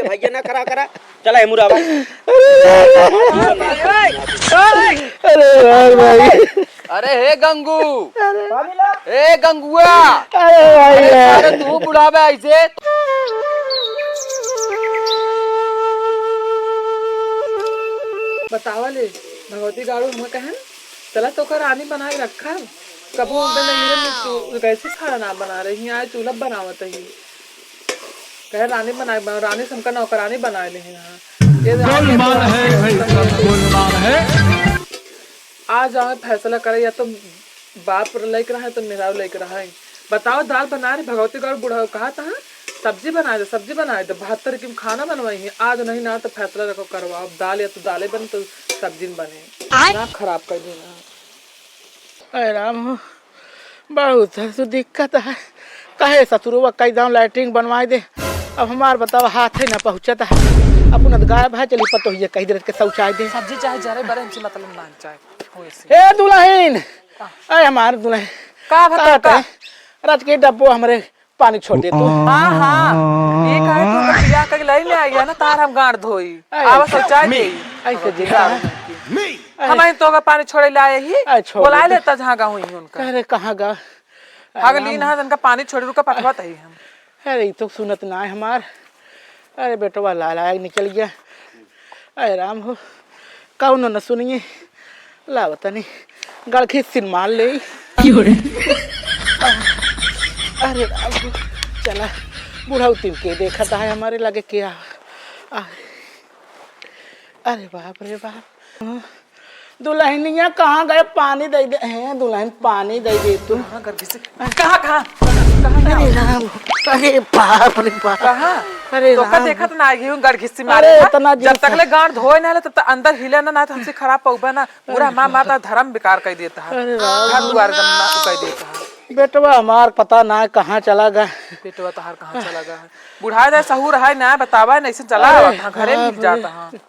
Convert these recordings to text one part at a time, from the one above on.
भैया ना करा करा चला है मुराबा। अरे यार भाई, अरे हे गंगू, अरे ए गंगुआ, भाई अरे तू बुढ़ावे ऐसे। बतावा ले भगवती गाड़ू हम कहन चला तो कर रानी बना के रखा कबू नहीं कैसे खाना ना बना रही आज चूल्हा बनावत ही कह रानी बनाए रानी से हमका नौकरानी बना ले यहाँ आ जाओ फैसला करे या तो बाप लेके रहा है तो मेरा लेके रहा है। बताओ दाल बना रही भगवती गाड़ू बूढ़ा कहा था सब्जी बनाए दे 72 की खाना बनवाई है आज नहीं ना तो फैसला रखो करवाओ दाल या तो दालें बने तो सब्जी बने ना खराब कर देना। अरे राम बहुत तो दिक्कत है कहे ससुरवा कई दाम लाइटिंग बनवाई दे अब हमार बताओ हाथ है ना पहुँचता है अपन गायब है चली पतो ये कही देर के शौचाय दे सब्जी चाहे जरे बड़े हमसे मतलब ना चाहे ए दुल्हन अरे हमार दुल्हन का बता रात के डब्बो हमरे पानी छोड़ दे तू। हाँ हाँ ये कहे तू बिया के लई ले आई है ना तार हम गांड धोई आवा सोचाई दे ऐसे जिंदा हम तो का पानी छोड़े ले आए ही बुला लेता जहां गांव ही उनका अरे कहाँ गा अगली ना उनका पानी छोड़ रुका पटवा ही हम अरे तो सुनत ना है हमार अरे बेटवा लाला निकल गया अरे राम हो कौन न सुनिए लावता नहीं गड़खी सिन मार ले अरे राम हो चला बूढ़ा उतिम के देखा था है हमारे लगे क्या अरे बाप रे बाप दुल्हनिया कहाँ गए पानी दे दे हैं दुल्हन पानी दे दे तू कहाँ अरे राम अरे बाप रे बाप अरे तो का देखत ना आई हूं गड़ घिस्सी मार अरे इतना जब तक ले गांड धोए ना तब तक अंदर हिले ना तो हमसे खराब पौबा ना पूरा मां माता धर्म बेकार कर देता है घर द्वार गंदा कर देता है। बेटवा हमार पता ना कहाँ चला गया बेटवा तो हर कहाँ चला गया है बुढ़ा दे सहूर है ना बतावा नहीं से चला घरे मिल जाता है।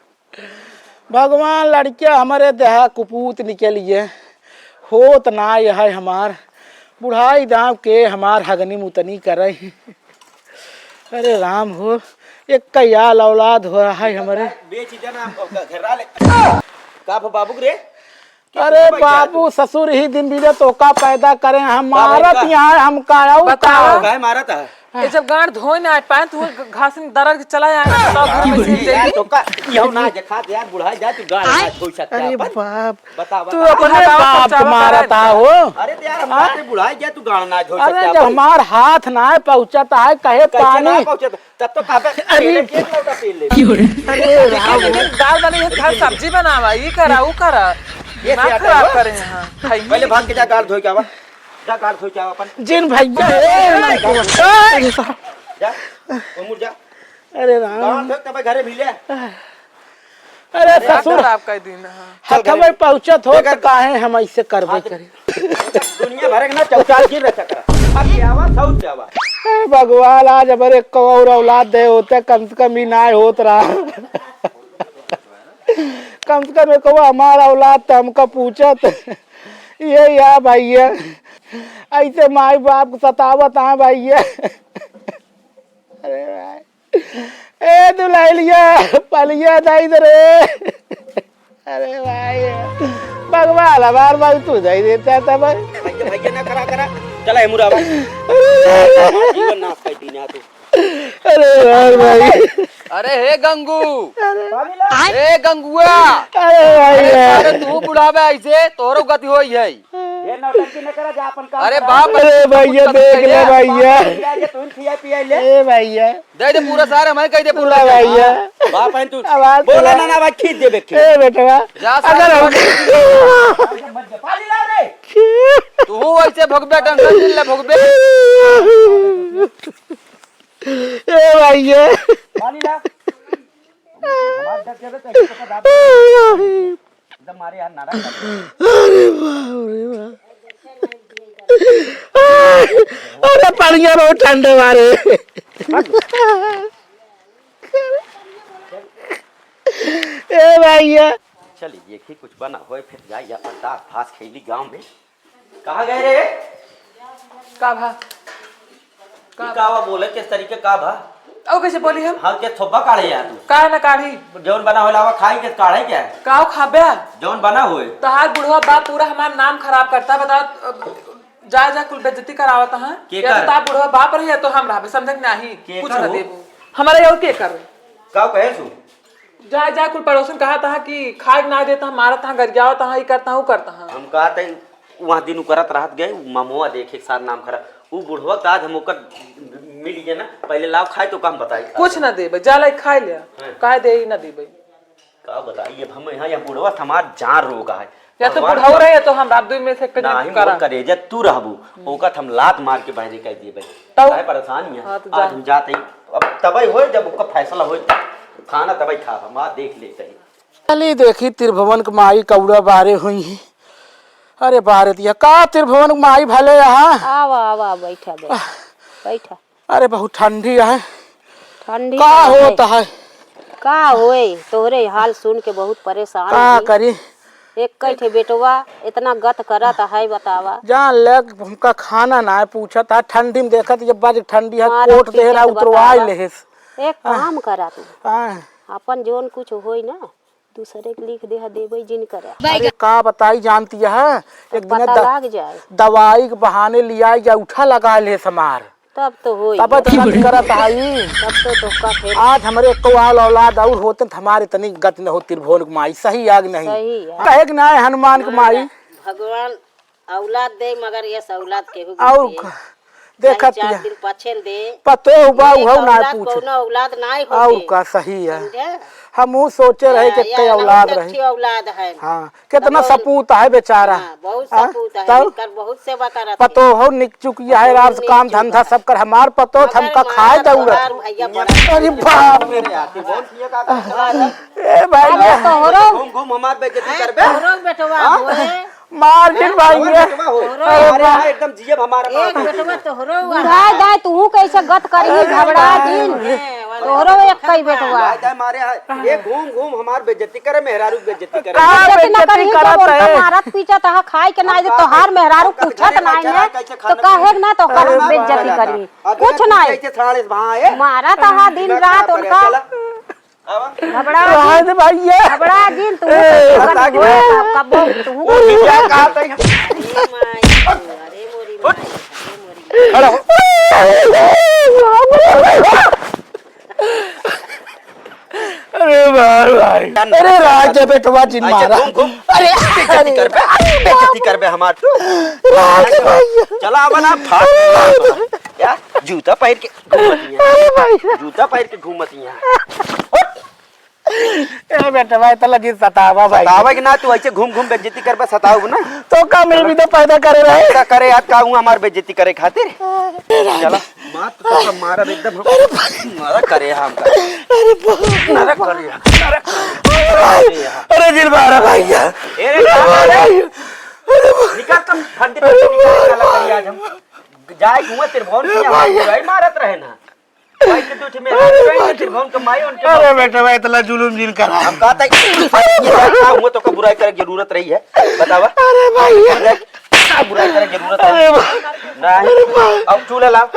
भगवान लड़किया हमारे देहा कुपूत निकलिए होत ना यह हमार बुढ़ाई दाम के हमार हगनी मुतनी करे अरे राम हो एक कयाल औलाद हो रहा है हमारे बेच देना घर ले का बाबू रे अरे बाबू ससुर ही दिन बीते तो का पैदा करें हम मारत यहाँ हम का मारा था ये जब गांड धोए ना पाए तो घास में दरद चला जाए तो घर में से यार तो का यहो ना जखा यार बुढ़ा जा तू गाड़ ना छोड़ सकता अरे अपन बाप बता तू अपने बाप को मारता हो अरे यार हमारे बुढ़ा जा तू गाड़ ना छोड़ सकता अरे जब हमार हाथ ना पहुंचाता है कहे पानी तब तो कहां अरे केक लौटा पी ले अरे दाल वाली घर सब्जी बनावा ये करा वो करा ये ना खराब करे हां पहले भाग के जा गाड़ धो के आवा जा गाड़ धो के आवा अपन जिन भैया जा उमुर जा अरे राम गाड़ धो तब घरे भी ले अरे ससुर आपका दिन हाथ में पहुंचत हो तो काहे हम ऐसे करबे करे दुनिया भर के ना चौचाल गिर रखा कर अब आवा साउथ से आवा भगवान आज हमारे कौर औलाद दे होते कम से कम ही ना होत रहा कम से कम एक हमारा औलाद तो हमका पूछत ये या भैया ऐसे माई बाप को सतावत है भैया अरे भाई ए दुल्हनिया पलिया नहीं दे रे अरे भाई भगवान हमार बात तू नहीं देता था भाई भैया ना करा करा चला है मुराबा जीवन नाश कर दी ना तू अरे यार भाई अरे हे गंगू, ए गंगुआ, अरे अरे तू बुढ़ावे ऐसे तोरो गति होई है ये नौटंकी न करा जा अपन काम अरे बाप अरे भैया देख ले भैया ये तू खिया पिया ले ए भैया दे दे पूरा सारा मैं कह दे पूरा भैया बाप है तू आवाज बोला ना ना खींच दे बेखे ए बेटा जा अगर पानी ला रे तू ऐसे भगबे ढंग से ले भगबे ए भैया पानी ला हमार डर के तो पता दाब एकदम मारे यार नारा अरे बाप अरे पानिया बहुत ठंडे मारे ए भैया चलिए देखी कुछ बना होए फिर जाए या पर दाग फास खेली गांव में कहां गए रे का भा का बोले किस तरीके का भा और कैसे बोली हम हाल के थोबा काढ़े यार तू का ना काढ़ी जौन बना होला वो खाई के काढ़े क्या है काओ खाबे जौन बना हुए तहार बुढ़वा बाप पूरा हमारा नाम खराब करता बताओ जा जा कुल बेइज्जती करावत है के या कर? तो आप बुढ़वा बाप रही है तो हम रहबे समझ नहीं के कुछ कर ना हो? देबो हमारे और के कर का कहे सु जा जा कुल पड़ोसन कहा था कि खाए ना देता मारत था गरियाव था ही करता हूं करता हां हम कहते वहाँ दिन करत रहत गए मामोआ देखे सार नाम खराब वो बुढ़वा का हम ओकर मिल गया ना पहले लाभ खाए तो काम बताई कुछ ना देबे जा लाई खाए लिया काहे दे ही ना देबे का बताइए हम यहाँ बुढ़वा हमार जान रोग है या तो बुढ़ाऊ रहे तो हम रात में से नहीं करा मोर करेजा तू रहबू ओका हम लात मार के बाहर कह दिए भाई तब- काहे परेशानी है हाँ, तो जा। आज हम जाते ही अब तबई होए जब ओका फैसला होए खाना तबई खा हम आ देख लेते ही चली देखी त्रिभुवन के माई कौड़ा बारे हुई है। अरे बारे दिया का त्रिभुवन के माई भले यहाँ आवा आवा बैठा बैठा बैठा अरे बहुत ठंडी है ठंडी का होता है का होए तोहरे हाल सुन के बहुत परेशान का हई। करी एक कैठे बेटवा इतना गत करत है बतावा जान लग हमका खाना ना है पूछा था ठंडी में देखत जब बाज ठंडी है मारत कोट दे रहा पीटत उतरवाई बतावा। ले एक काम करा तू हाँ। अपन जोन कुछ होई ना दूसरे के लिख दे देबे जिन करे अरे का बताई जानती है एक दिन पता लग जाए दवाई के बहाने लिया या उठा लगा ले समार तब तो होई तब इतना करत आई तब तो का फिर आज हमारे कवाल औलाद और होते तो हमारे इतनी गति न हो त्रिभुवन के माई सही आग नहीं सही है कहे कि ना हनुमान के माई भगवान औलाद दे मगर ये औलाद केहू और के देखत चार दिन पछेल दे पतो हुआ एक हो ना औलाद पूछ कौनो औलाद ना और होगे का सही है समझे हम सोचे रहे कि कई औलाद रहे अच्छी औलाद है हाँ कितना सपूत है बेचारा हाँ, बहुत हाँ, सपूत है तब कर बहुत सेवा करत पतो हो निक चुकी है रात काम धंधा सब कर हमार पतो हमका खाए दौड़ भैया बड़ा अरे बाप रे ए भाई तोहरो घूम घूम हमार बेइज्जती करबे तोहरो बेटवा होए मार दिन भाई अरे हाँ, एकदम जीव हमारा एक बेटवा तोहरो बुढ़ाए दाय तू कैसे गत करी घबरा दिन तोहरो एक कई बेटवा दादा मारे ये घूम घूम हमार बेइज्जती करे मेहरारू के बेइज्जती करे का बेटी न बेइज्जती करही करत तो है मारत पीछत हा खाए के ना दे तोहार मेहरारू पूछत ना है तो कहे ना तो कर बेइज्जती करी कुछ नहीं कैसे साड़े वहां है मारत हा दिन रात उनका घबरा रहा दे भाई घबरा दिन तू कब तू क्या कहा था अरे मोरी माई खड़ा हो अरे भाई भाई अरे राज बेटवा जिन मारा घूम घूम अरे बेइज्जती करबे हमार राज भाई चला बना फाट क्या जूता पहन के घूमतियां अरे भाई जूता पहन के घूमतियां ए बेटवा इतना जी सतावा भाई बतावे कि ना तू ऐसे घूम घूम बेइज्जती करबे सताऊ ना तो का मैं भी तो पैदा करे रहे ऐसा करे यार का हूं हमार बेइज्जती करे खातिर चला मात तो मारा एकदम मारा करे हम का नरक करे अरे दिल मारा भैया अरे निकाल तुम ठंडी निकाल कर आज हम जाए घूमे त्रिभुवन के यहाँ मारत रहे ना भाई के दूठ में त्रिभुवन के माई उनके अरे बेटवा इतना जुलुम जिन करा हम कहता है हुआ तो का बुराई करे जरूरत रही है बतावा अरे भैया क्या बुराई करे जरूरत है नहीं अब चूल्हा लाओ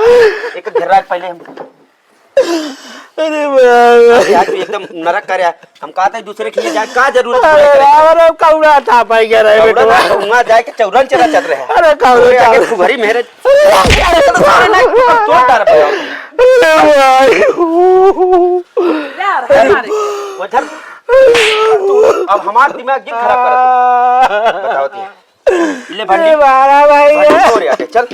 एक घेरा पहले हम अरे भाई यार तू एकदम नरक करे हम कहते हैं दूसरे के लिए जाए का जरूरत अरे है अरे कौड़ा था भाई क्या रहे बेटवा वहाँ जाए के चौरन चला चल रहे हैं अरे कौड़ा आगे खुबरी मेरे तोड़ डाल पे भाई उधर तू अब हमार दिमाग गिर खराब कर बताओ तू ले भंडी मारा भाई छोड़ आके चल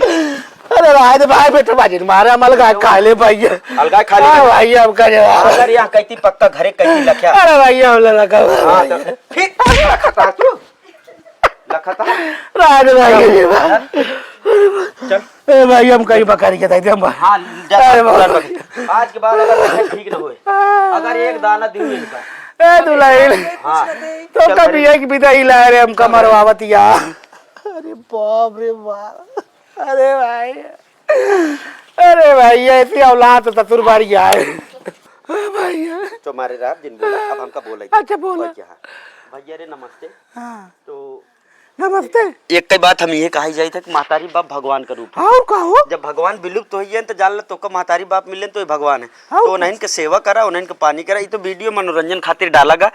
अरे भाई तो भाई बेटा बाजी मारा मलगा खा ले भाई अलगाय खा ले भाई अब करे अगर यहाँ कहती पक्का घरे कहती लखया अरे भाई हम लगा हाँ तो फिर लखता तू लखता राज भाई चल ए भाई हम कहीं बकरी के थे हम हाँ आज के बाद अगर लखा ठीक न होए अगर एक दाना दिन में का ए दुलाई हाँ तो कभी एक विदाई ला रहे हम कमर वावतिया अरे बाप रे बाप अरे भाई ऐसी औलाद तो ससुर बाड़ी आए भैया तो हमारे रात दिन बोला अब हमका बोला अच्छा बोला क्या भैया रे नमस्ते हाँ तो नमस्ते। एक कई बात हम ये कही जाई था कि महतारी बाप भगवान का रूप है। और कहो जब भगवान विलुप्त हो गए तो जान लो तो का महतारी बाप मिले तो ये भगवान है। हाँ। तो उन्हें के सेवा करा, उन्हें के पानी करा। ये तो वीडियो मनोरंजन खातिर डाला गा।